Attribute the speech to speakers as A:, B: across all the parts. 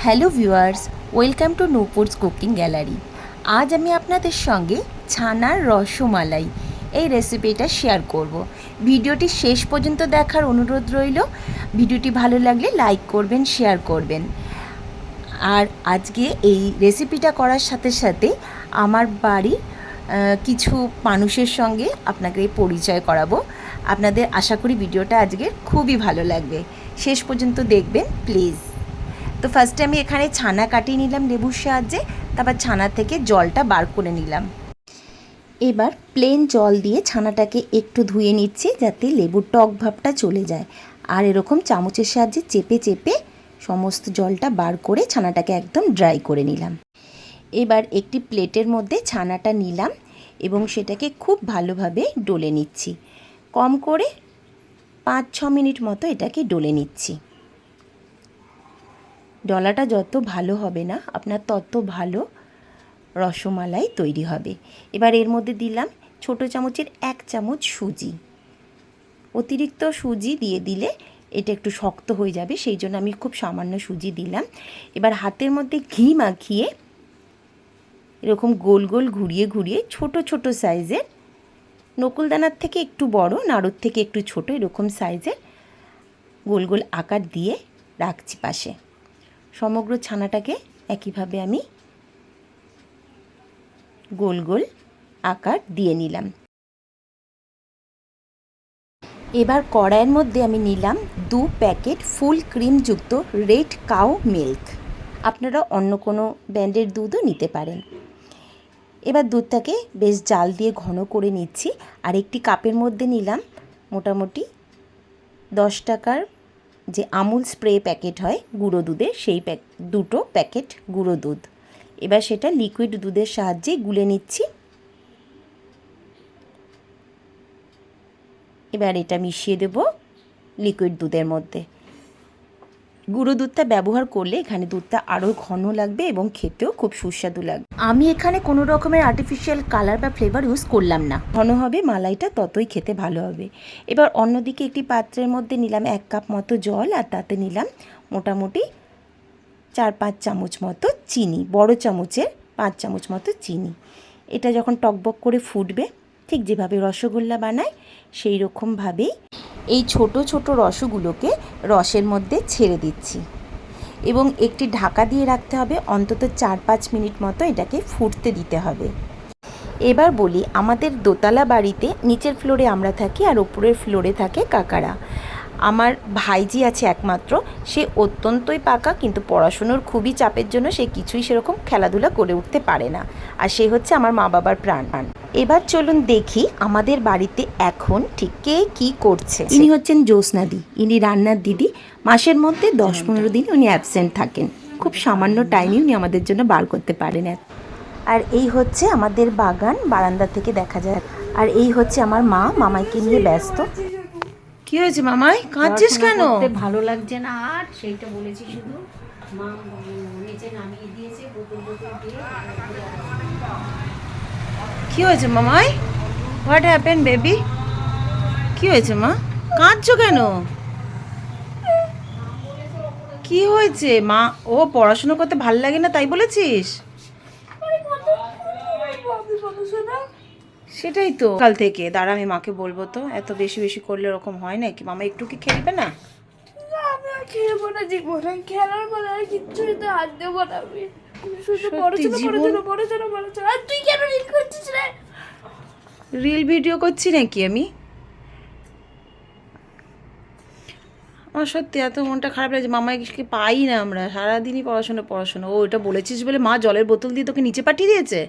A: Hello viewers, welcome to Nupur's cooking gallery. আজ আমি আপনাদের সঙ্গে ছানার রসমালাই এই রেসিপিটা শেয়ার করব। ভিডিওটি শেষ পর্যন্ত দেখার অনুরোধ রইল। ভিডিওটি ভালো লাগলে লাইক করবেন, শেয়ার করবেন। আর আজকে এই রেসিপিটা করার সাথে সাথে আমার বাড়ির কিছু মানুষের সঙ্গে আপনাকে পরিচয় করাবো। আপনাদের আশা করি ভিডিওটা আজকের খুবই ভালো লাগবে, শেষ পর্যন্ত দেখবেন প্লিজ। তো ফার্স্টে আমি এখানে ছানা কাটিয়ে নিলাম লেবুর সাহায্যে, তারপর ছানা থেকে জলটা বার করে নিলাম। এবার প্লেন জল দিয়ে ছানাটাকে একটু ধুয়ে নিচ্ছি যাতে লেবুর টক ভাবটা চলে যায়। আর এরকম চামচের সাহায্যে চেপে চেপে সমস্ত জলটা বার করে ছানাটাকে একদম ড্রাই করে নিলাম। এবার একটি প্লেটের মধ্যে ছানাটা নিলাম এবং সেটাকে খুব ভালোভাবে ডলে নিচ্ছি। কম করে 5-6 মিনিট মতো এটাকে ডলে নিচ্ছি। ডলাটা যত ভালো হবে না আপনার তত ভালো রসমালাই তৈরি হবে। এবার এর মধ্যে দিলাম ছোটো চামচের 1 চামচ সুজি। অতিরিক্ত সুজি দিয়ে দিলে এটা একটু শক্ত হয়ে যাবে, সেই জন্য আমি খুব সামান্য সুজি দিলাম। এবার হাতের মধ্যে ঘি মাখিয়ে এরকম গোল গোল ঘুরিয়ে ঘুরিয়ে ছোট ছোট সাইজের, নকুলদানার থেকে একটু বড়, নাড়ুর থেকে একটু ছোট, এরকম সাইজের গোল গোল আকার দিয়ে রাখছি পাশে। সমগ্র ছানাটাকে একইভাবে আমি গোল গোল আকার দিয়ে নিলাম। এবার কড়াইয়ের মধ্যে আমি নিলাম 2 প্যাকেট ফুল ক্রিমযুক্ত রেড কাউ মিল্ক। আপনারা অন্য কোনো ব্র্যান্ডের দুধও নিতে পারেন। এবার দুধটাকে বেশ জাল দিয়ে ঘন করে নিচ্ছি। আর একটি কাপের মধ্যে নিলাম মোটামুটি 10 টাকার যে আমুল স্প্রে প্যাকেট হয় গুঁড়ো দুধের, সেই 2 প্যাকেট গুঁড়ো দুধ। এবার সেটা লিকুইড দুধের সাহায্যে গুলে নিচ্ছি। এবার এটা মিশিয়ে দেব লিকুইড দুধের মধ্যে। গুঁড়ো দুধটা ব্যবহার করলে এখানে দুধটা আরও ঘন লাগবে এবং খেতেও খুব সুস্বাদু লাগবে। আমি এখানে কোনো রকমের আর্টিফিশিয়াল কালার বা ফ্লেভার ইউজ করলাম না। ঘন হবে মালাইটা ততই খেতে ভালো হবে। এবার অন্যদিকে একটি পাত্রের মধ্যে নিলাম 1 কাপ মতো জল, আর তাতে নিলাম মোটামুটি 4-5 চামচ মতো চিনি, বড় চামচের 5 চামচ মতো চিনি। এটা যখন টকবক করে ফুটবে, ঠিক যেভাবে রসগোল্লা বানায় সেই রকমভাবেই এই ছোট ছোট রসগুলোকে রসের মধ্যে ছেড়ে দিচ্ছি এবং একটি ঢাকা দিয়ে রাখতে হবে। অন্তত 4-5 মিনিট মতো এটাকে ফুটতে দিতে হবে। এবার বলি, আমাদের দোতলা বাড়িতে নিচের ফ্লোরে আমরা থাকি আর ওপরের ফ্লোরে থাকে কাকারা। আমার ভাইজি আছে একমাত্র, সে অত্যন্তই পাকা, কিন্তু পড়াশুনোর খুবই চাপের জন্য সে কিছুই সেরকম খেলাধুলা করে উঠতে পারে না। আর সে হচ্ছে আমার মা বাবার প্রাণ। এবার চলুন দেখি আমাদের বাড়িতে এখন ঠিক কে কী করছে। ইনি হচ্ছেন জ্যোৎস্নাদি, ইনি রান্নার দিদি। মাসের মধ্যে 10-15 দিন উনি অ্যাবসেন্ট থাকেন, খুব সামান্য টাইমই উনি আমাদের জন্য বার করতে পারেন। আর এই হচ্ছে আমাদের বাগান, বারান্দা থেকে দেখা যায়। আর এই হচ্ছে আমার মা, মামাইকে নিয়ে ব্যস্ত। কি হয়েছে মামাই, কাঁদছিস কেন?
B: ভালো লাগছে না আর, সেইটা বলেছি শুধু। মা নিচে নামিয়ে দিয়েছে বোতল দিয়ে।
A: কি হয়েছে মামাই? What happen baby? কি হয়েছে মা, কাঁদছো কেন? কি হয়েছে মা? ও পড়াশোনা করতে ভাল লাগে না তাই বলেছিস? সেটাই তো, কাল থেকে দাঁড়া আমি মাকে বলবো। তো এত বেশি বেশি করলে এরকম হয় নাকি? মামা একটু কি খেলবে না?
C: আমি খেলবো না জীবনে, খেলার বলে আর কিচ্ছুই তো হাত দেবো না আমি। শুধু পড়াশোনা। আর তুই কেন রিল করছিস রে?
A: রিল ভিডিও করছি নাকি আমি? আমার সত্যি এত মনটা খারাপ লাগছে, মামাকে পাই না আমরা, সারাদিনই পড়াশোনা। ও এটা বলেছিস বলে মা জলের বোতল দিয়ে তোকে নিচে পাঠিয়ে দিয়েছে।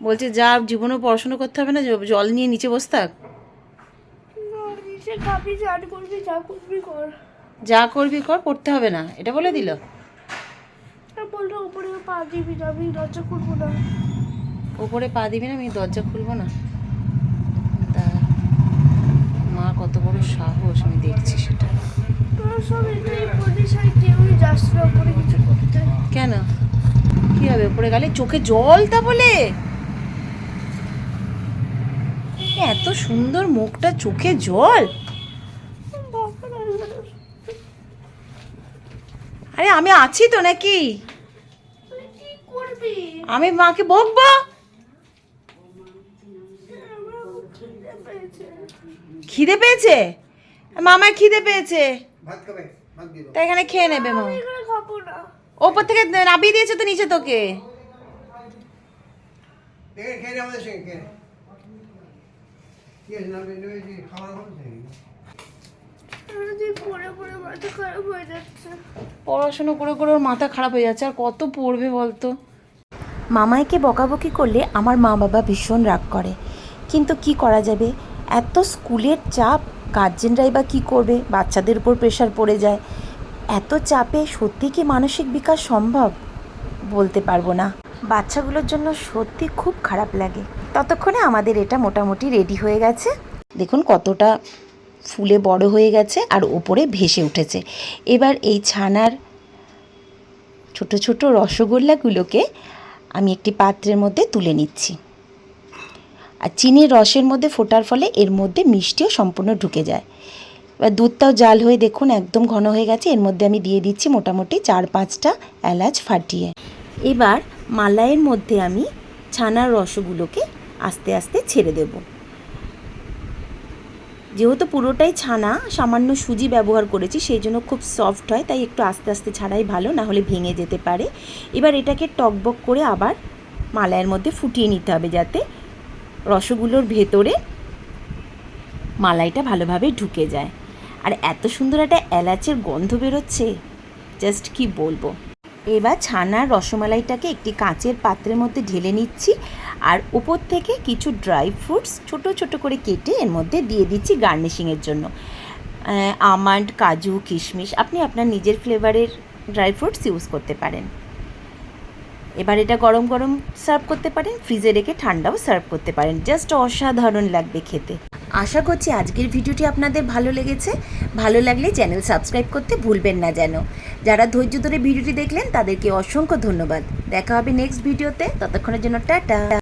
A: বলছে যা, জীবনেও পড়াশোনা করতে হবে না, জল নিয়ে নিচে বসে থাক। যা করবি কর, পড়তে হবে না, এটা বলে দিল।
C: বললো উপরে পা দিবি না, আমি দরজা খুলবো না।
A: ওপরে পা দিবি না, আমি দরজা খুলবো না? মা কত বড় সাহস, আমি দেখছি সেটা। কেন, কি হবে উপরে গেলে? চোখে জল তা বলে? এত সুন্দর মুখটা, চোখে জল? আরে আমি আছি তো নাকি?
C: তুই কি করবি?
A: আমি মাকে বকবো?
C: আমার খুব খিদে পেয়েছে।
A: খিদে পেয়েছে? মামার খিদে পেয়েছে,
D: ভাত খাবে, ভাত দিয়ে দাও।
A: তাই এখানে খেয়ে নেবে মা।
C: আমি এগুলো খাবো না।
A: ওপর থেকে নামিয়ে দিয়েছে তো নিচে তোকে।
D: দেখে খেয়ে নে আমাদের সঙ্গে খেয়ে নে। কি আছে না নেবে যে খাবার হবে
C: সারাদিন পড়ে পড়ে মাথা খারাপ হয়ে যাচ্ছে।
A: পড়াশুনো করে করে ওর মাথা খারাপ হয়ে যাচ্ছে, আর কত পড়বে বলতো। মামাইকে বকাবকি করলে আমার মা বাবা ভীষণ রাগ করে, কিন্তু কি করা যাবে, এত স্কুলের চাপ, গার্জেনরাই বা কী করবে, বাচ্চাদের উপর প্রেশার পড়ে যায়। এত চাপে সত্যি কি মানসিক বিকাশ সম্ভব বলতে পারবো না। বাচ্চাগুলোর জন্য সত্যি খুব খারাপ লাগে। ততক্ষণে আমাদের এটা মোটামুটি রেডি হয়ে গেছে। দেখুন কতটা ফুলে বড় হয়ে গেছে আর ওপরে ভেসে উঠেছে। এবার এই ছানার ছোট ছোট রসগোল্লাগুলোকে আমি একটি পাত্রের মধ্যে তুলে নিচ্ছি। আর চিনির রসের মধ্যে ফোটার ফলে এর মধ্যে মিষ্টিও সম্পূর্ণ ঢুকে যায়। এবার দুধটাও জাল হয়ে দেখুন একদম ঘন হয়ে গেছে। এর মধ্যে আমি দিয়ে দিচ্ছি মোটামুটি 4-5টা এলাচ ফাটিয়ে। এবার মালাইয়ের মধ্যে আমি ছানার রসগুলোকে আস্তে আস্তে ছেড়ে দেব। যেহেতু পুরোটাই ছানা, সামান্য সুজি ব্যবহার করেছি, সেই জন্য খুব সফট হয়, তাই একটু আস্তে আস্তে ছাড়াই ভালো, না হলে ভেঙে যেতে পারে। এবার এটাকে টকবক করে আবার মালাইয়ের মধ্যে ফুটিয়ে নিতে হবে, যাতে রসগুলোর ভেতরে মালাইটা ভালোভাবে ঢুকে যায়। আর এত সুন্দর একটা এলাচের গন্ধ বেরোচ্ছে, জাস্ট কি বলবো। এবার ছানার রসমালাইটাকে একটি কাঁচের পাত্রের মধ্যে ঢেলে নিচ্ছি, আর উপর থেকে কিছু ড্রাই ফ্রুটস ছোট ছোট করে কেটে এর মধ্যে দিয়ে দিচ্ছি গার্নিশিংয়ের জন্য। আমন্ড, কাজু, কিশমিশ, আপনি আপনার নিজের ফ্লেভারের ড্রাই ফ্রুটস ইউজ করতে পারেন। এবার এটা গরম গরম সার্ভ করতে পারেন, ফ্রিজে রেখে ঠান্ডাও সার্ভ করতে পারেন, জাস্ট অসাধারণ লাগবে খেতে। আশা করছি আজকের ভিডিওটি আপনাদের ভালো লেগেছে। ভালো লাগলে চ্যানেল সাবস্ক্রাইব করতে ভুলবেন না যেন। যারা ধৈর্য ধরে ভিডিওটি দেখলেন তাদেরকে অসংখ্য ধন্যবাদ। দেখা হবে নেক্সট ভিডিওতে, ততক্ষণের জন্য টাটা।